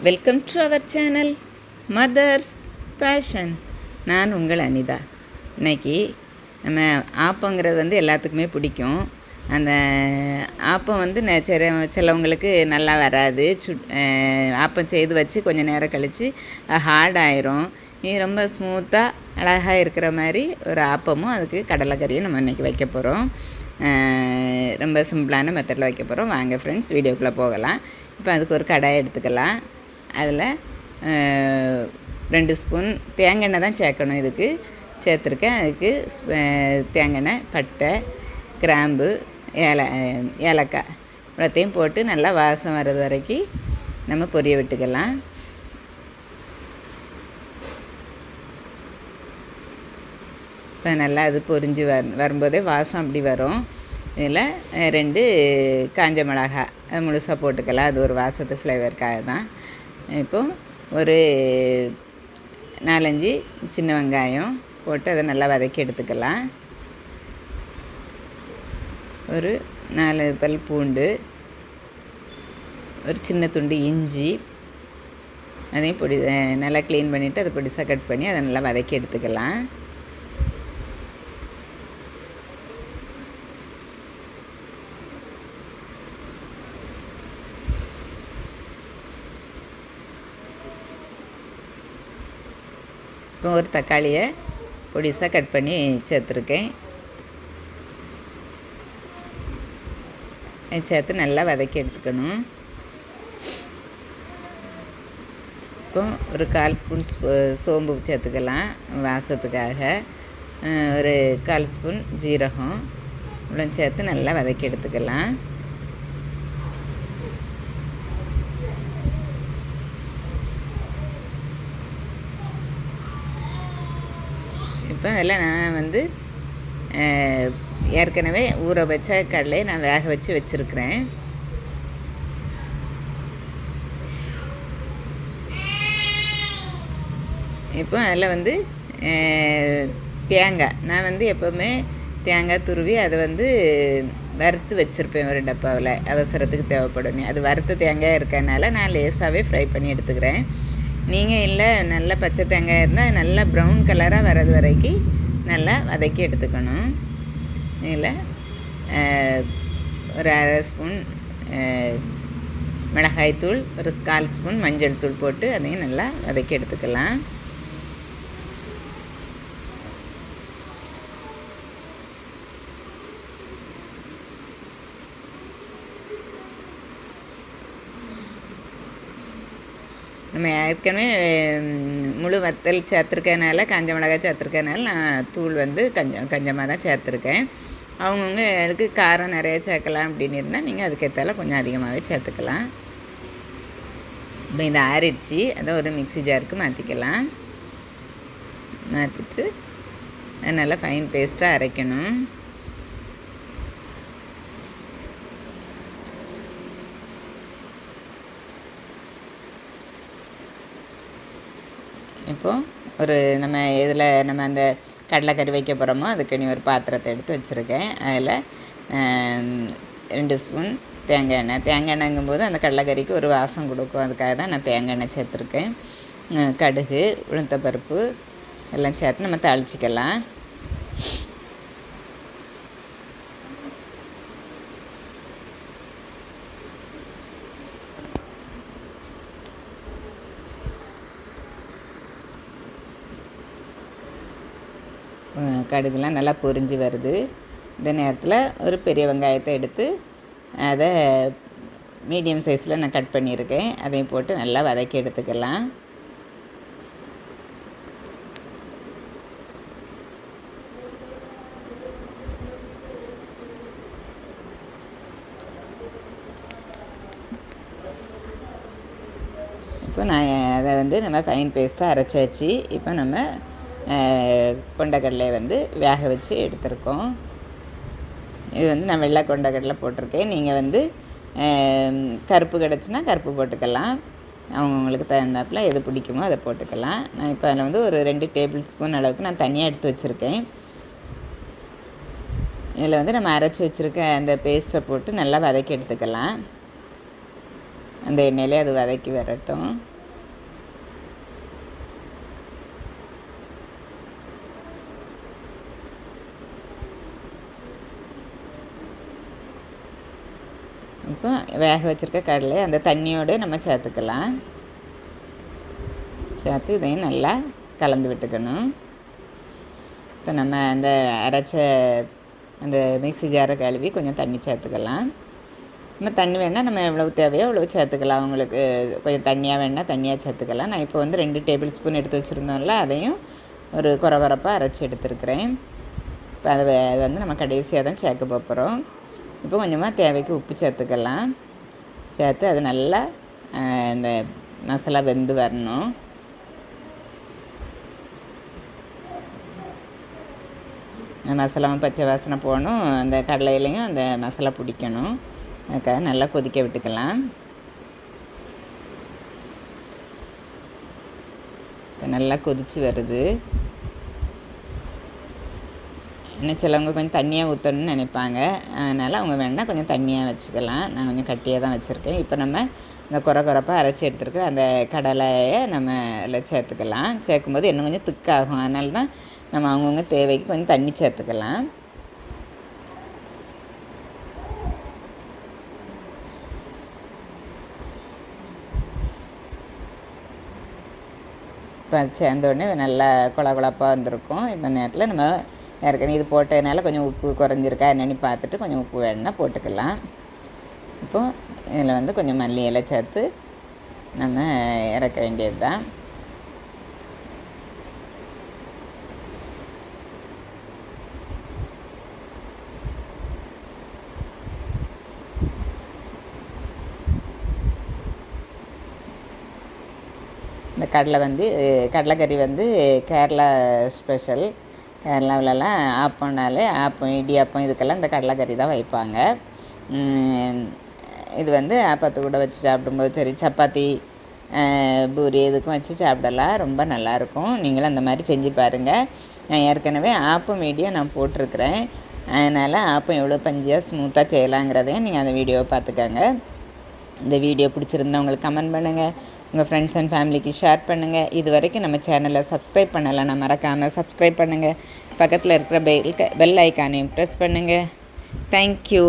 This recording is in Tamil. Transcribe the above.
Welcome to our channel mother's passion. நான் உங்கள் அனிதா. இன்றைக்கி நம்ம ஆப்பங்கிறது எல்லாத்துக்குமே பிடிக்கும். அந்த ஆப்பம் சிலவங்களுக்கு நல்லா வராது. ஆப்பம் செய்து வச்சு கொஞ்சம் நேரம் கழித்து ஹார்ட் ஆயிரும். இது ரொம்ப ஸ்மூத்தாக அழகாக இருக்கிற மாதிரி ஒரு ஆப்பமும் அதுக்கு கடலைக்கறியும் நம்ம இன்றைக்கி வைக்க போகிறோம். ரொம்ப சிம்பிளான மெத்தடில் வைக்க போகிறோம். வாங்க ஃப்ரெண்ட்ஸ், வீடியோக்குள்ளே போகலாம். இப்போ அதுக்கு ஒரு கடாய் எடுத்துக்கலாம். அதில் 2 ஸ்பூன் தேங்காய் எண்ணெய் தான் சேர்க்கணும். இதுக்கு சேர்த்துருக்கேன். அதுக்கு தேங்காய் எண்ணெய், பட்டை, கிராம்பு, ஏலக்காய் இவ்வளோத்தையும் போட்டு நல்லா வாசம் வர்றது வரைக்கும் நம்ம பொரிய விட்டுக்கலாம். இப்போ நல்லா அது பொரிஞ்சு வரும்போதே வாசம் அப்படி வரும். இதில் 2 காஞ்ச மிளகாய் முழுசாக போட்டுக்கலாம். அது ஒரு வாசத்துக்கு ஃப்ளேவருக்காக தான். இப்போது ஒரு 4-5 சின்ன வெங்காயம் போட்டு அதை நல்லா வதக்கி எடுத்துக்கலாம். ஒரு 4 பல் பூண்டு, ஒரு சின்ன துண்டு இஞ்சி, அதையும் நல்லா க்ளீன் பண்ணிவிட்டு அதை பொடிசாக கட் பண்ணி அதை நல்லா வதக்கி எடுத்துக்கலாம். இப்போ ஒரு தக்காளியை பொடிசாக கட் பண்ணி சேர்த்துருக்கேன். சேர்த்து நல்லா வதக்கி எடுத்துக்கணும். இப்போ ஒரு 1/4 ஸ்பூன் சோம்பு சேர்த்துக்கலாம் வாசத்துக்காக. ஒரு 1/4 ஸ்பூன் ஜீரகம் இவ்வளோ சேர்த்து நல்லா வதக்கி எடுத்துக்கலாம். இப்போ அதில் நான் ஏற்கனவே ஊற வச்ச கடலையை நான் வேக வச்சு வச்சுருக்கிறேன். இப்போ அதில் தேங்காய் நான் எப்போவுமே தேங்காய் துருவி அதை வறுத்து வச்சுருப்பேன் ஒரு டப்பாவில், அவசரத்துக்கு தேவைப்படும். அது வறுத்த தேங்காய் இருக்கறனால நான் லேசாகவே ஃப்ரை பண்ணி எடுத்துக்கிறேன். நீங்கள் இல்லை நல்ல பச்சை தேங்காய் இருந்தால் நல்லா ப்ரௌன் கலராக வர்றது வரைக்கும் நல்லா வதக்கி எடுத்துக்கணும். இதில் ஒரு 1/2 ஸ்பூன் மிளகாய்த்தூள், ஒரு 1/4 ஸ்பூன் மஞ்சள் தூள் போட்டு அதையும் நல்லா வதக்கி எடுத்துக்கலாம். நம்ம ஏற்கனவே முழு வத்தல் சேர்த்துருக்கனால, காஞ்ச மிளகாய் சேர்த்துருக்கனால நான் தூள் கொஞ்சமாக தான் சேர்த்துருக்கேன். அவங்கவுங்களுக்கு காரம் நிறைய சேர்க்கலாம் அப்படின்னு இருந்தால் நீங்கள் அதுக்கேற்றால கொஞ்சம் அதிகமாகவே சேர்த்துக்கலாம். இப்போ இதை ஆறிடுச்சு. அதை ஒரு மிக்ஸி ஜாருக்கு மாற்றிக்கலாம். மாற்றிட்டு அதை நல்லா ஃபைன் பேஸ்ட்டாக அரைக்கணும். இப்போது நம்ம அந்த கடலைக்கறி வைக்க போகிறோமோ அதுக்கு ஒரு பாத்திரத்தை எடுத்து வச்சுருக்கேன். அதில் 2 ஸ்பூன் தேங்காய் எண்ணெய். தேங்காய் எண்ணெய்ங்கும்போது அந்த கடலைக்கறிக்கு ஒரு வாசம் கொடுக்கும். அதுக்காக தான் நான் தேங்காய் எண்ணெய் சேர்த்துருக்கேன். கடுகு, உளுத்தப்பருப்பு எல்லாம் சேர்த்து நம்ம தாளிச்சிக்கலாம். கடுகுலாம் நல்லா பொரிஞ்சு வருது. இந்த நேரத்தில் ஒரு பெரிய வெங்காயத்தை எடுத்து அதை மீடியம் சைஸில் நான் கட் பண்ணியிருக்கேன். அதையும் போட்டு நல்லா வதக்கி எடுத்துக்கலாம். இப்போ நான் அதை நம்ம ஃபைன் பேஸ்ட்டாக அரைச்சாச்சு. இப்போ நம்ம கொண்டக்கடலையை வேக வச்சு எடுத்துருக்கோம். இது நான் வெள்ளை கொண்டக்கடலை போட்டிருக்கேன். நீங்கள் கருப்பு கிடச்சுன்னா கருப்பு போட்டுக்கலாம். அவங்கவுங்களுக்கு தகுந்தாப்பில் எது பிடிக்குமோ அதை போட்டுக்கலாம். நான் இப்போ அதில் ஒரு 2 டேபிள் ஸ்பூன் அளவுக்கு நான் தனியாக எடுத்து வச்சுருக்கேன். இதில் நம்ம அரைச்சி வச்சுருக்க அந்த பேஸ்ட்டை போட்டு நல்லா வதக்கி எடுத்துக்கலாம். அந்த எண்ணெயிலே அது வதக்கி வரட்டும். இப்போ வேக வச்சுருக்க கடலை அந்த தண்ணியோடு நம்ம சேர்த்துக்கலாம். சேர்த்து இதையும் நல்லா கலந்து விட்டுக்கணும். இப்போ நம்ம அந்த அரைச்ச அந்த மிக்ஸி ஜாரை கழுவி கொஞ்சம் தண்ணி சேர்த்துக்கலாம். நம்ம தண்ணி வேணால் நம்ம எவ்வளோ தேவையோ அவ்வளோ சேர்த்துக்கலாம். உங்களுக்கு கொஞ்சம் தண்ணியாக வேணால் தண்ணியாக சேர்த்துக்கலாம். நான் இப்போ வந்து 2 டேபிள் ஸ்பூன் எடுத்து வச்சுருந்தோம்ல, அதையும் ஒரு கொரகொரப்பாக அரைச்சி எடுத்துருக்கிறேன். இப்போ அதை வந்து நம்ம கடைசியாக தான் சேர்க்க போகிறோம். இப்போ கொஞ்சமாக தேவைக்கு உப்பு சேர்த்துக்கலாம். சேர்த்து அது நல்லா இந்த மசாலா வெந்து வரணும். மசாலாவும் பச்சை வாசனை போகணும், அந்த கடலையிலையும் அந்த மசாலா பிடிக்கணும். அதுக்காக நல்லா கொதிக்க விட்டுக்கலாம். இப்போ நல்லா கொதித்து வருது. இன்னும் சிலவங்க கொஞ்சம் தண்ணியாக ஊற்றணும்னு நினைப்பாங்க. அதனால் அவங்க வேணால் கொஞ்சம் தண்ணியாக வச்சுக்கலாம். நான் கொஞ்சம் கட்டியாக தான் வச்சுருக்கேன். இப்போ நம்ம இந்த கொரப்பாக அரைச்சி எடுத்துருக்க அந்த கடலையை நம்ம அதில் சேர்த்துக்கலாம். சேர்க்கும்போது இன்னும் கொஞ்சம் திக்காகும். அதனால தான் நம்ம அவங்கவுங்க தேவைக்கு கொஞ்சம் தண்ணி சேர்த்துக்கலாம். இப்போ சேர்ந்தோடனே நல்லா குழப்பாக வந்திருக்கும். இப்போ இந்த நேரத்தில் நம்ம ஏற்கனவே இது போட்டதுனால கொஞ்சம் உப்பு குறைஞ்சிருக்கா என்னென்னு பார்த்துட்டு கொஞ்சம் உப்பு வேணுன்னா போட்டுக்கலாம். இப்போது இதில் வந்து கொஞ்சம் மல்லி இலை சேர்த்து நம்ம இறக்க வேண்டியது தான். இந்த கடலைக்கறி வந்து கேரளா ஸ்பெஷல். கேரளாவிலலாம் ஆப்பம்னாலே ஆப்பம் இடியாப்பம் இதுக்கெல்லாம் இந்த கடலைக்கறி தான் வைப்பாங்க. இது வந்து ஆப்பத்து கூட வச்சு சாப்பிடும்போது சரி, சப்பாத்தி பூரி இதுக்கும் வச்சு சாப்பிடலாம். ரொம்ப நல்லாயிருக்கும். நீங்களும் அந்த மாதிரி செஞ்சு பாருங்கள். நான் ஏற்கனவே ஆப்பம் வீடியோ நான் போட்டிருக்கிறேன். அதனால் ஆப்பம் எவ்வளோ பஞ்சியாக ஸ்மூத்தாக செய்யலாங்கிறதையும் நீங்கள் அந்த வீடியோவை பார்த்துக்கோங்க. இந்த வீடியோ பிடிச்சிருந்தா உங்களுக்கு கமெண்ட் பண்ணுங்கள். உங்கள் ஃப்ரெண்ட்ஸ் அண்ட் ஃபேமிலிக்கு ஷேர் பண்ணுங்கள். இது வரைக்கும் நம்ம சேனலை சப்ஸ்கிரைப் பண்ணலைன்னா மறக்காமல் சப்ஸ்கிரைப் பண்ணுங்கள். பக்கத்தில் இருக்கிற பெல் ஐக்கானையும் ப்ரெஸ் பண்ணுங்கள். தேங்க்யூ.